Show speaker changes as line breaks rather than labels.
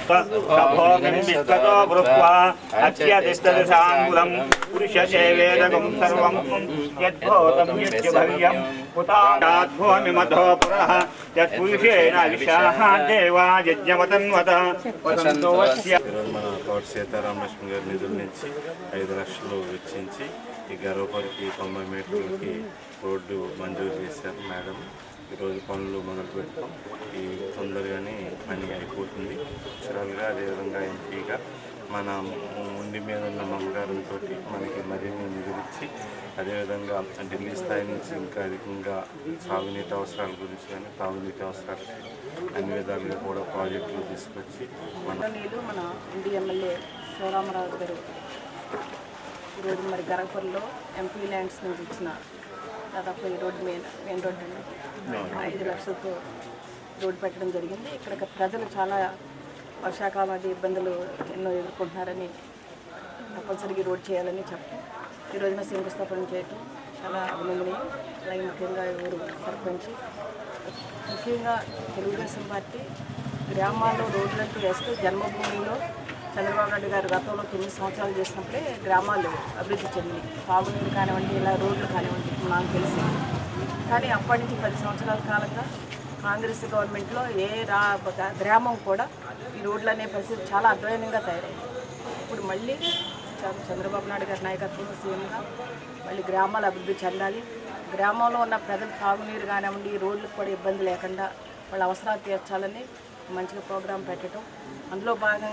विश्वतो भृत्वा अत्यतिष्ठदशाङ्गुलं पुरुषसेवेदकं सर्वं यद्भूतं यद्भव्यं पुतादाद्भूमिमतो पुरः यत्पुरुषेण विशाः देवा यज्ञवतन्वत वसन्तो वस्य
మన కోట సీతారామలక్ష్మి గారి నిధుల నుంచి 5 లక్షలు వెచ్చించి ఈ గర్వపరికి 90 మీటర్లకి రోడ్డు మంజూరు చేశారు మేడం. ఈరోజు పనులు మొదలు పెడతాం. ఈ తొందరగానే పని అయిపోతుంది. అక్షరాలుగా అదేవిధంగా ఎంపీగా మన ఉండి మీద ఉన్న మమకారంతో మనకి మరిన్ని నిధులిచ్చి అదేవిధంగా ఢిల్లీ స్థాయి నుంచి ఇంకా అధికంగా సాగునీటి అవసరాల గురించి కానీ తాగునీటి అవసరాలు అన్ని విధాలుగా కూడా ప్రాజెక్టులు తీసుకొచ్చి
మన ఇండి ఎమ్మెల్యే శివరామరాజు గారు ఈరోజు మరి గరగపల్లిలో ఎంపీ ల్యాండ్స్ నుంచి ఇచ్చిన దాదాపు ఈ రోడ్డు మెయిన్ రోడ్డు అండి 5 లక్షలతో రోడ్డు పెట్టడం జరిగింది. ఇక్కడ ప్రజలు చాలా వర్షాకాలం ఇబ్బందులు ఎన్నో ఎదుర్కొంటున్నారని తప్పనిసరిగా రోడ్ చేయాలని చెప్పి ఈ రోజున శంకుస్థాపన చేయటం చాలా అభినందనీయం. అలాగే ముఖ్యంగా ఊరు సర్పంచ్ ముఖ్యంగా తెలుగుదేశం పార్టీ గ్రామాల్లో రోడ్లంటూ వేస్తూ జన్మభూమిలో చంద్రబాబు నాయుడు గారు గతంలో 9 సంవత్సరాలు చేసినప్పుడే గ్రామాలు అభివృద్ధి చెంది తాగునీరు కానివ్వండి ఇలా రోడ్లు కానివ్వండి నాకు తెలిసి. కానీ అప్పటి నుంచి 10 సంవత్సరాల కాలంగా కాంగ్రెస్ గవర్నమెంట్లో గ్రామం కూడా ఈ రోడ్లు అనే పరిస్థితి చాలా అధ్వానంగా తయారైంది. ఇప్పుడు మళ్ళీ చంద్రబాబు నాయుడు గారి నాయకత్వంలో సీఎంగా మళ్ళీ గ్రామాలు అభివృద్ధి చెందాలి. గ్రామంలో ఉన్న ప్రజలు తాగునీరు కానివ్వండి రోడ్లకు కూడా ఇబ్బంది లేకుండా వాళ్ళ అవసరాలు తీర్చాలని మంచిగా ప్రోగ్రాం పెట్టడం అందులో భాగంగా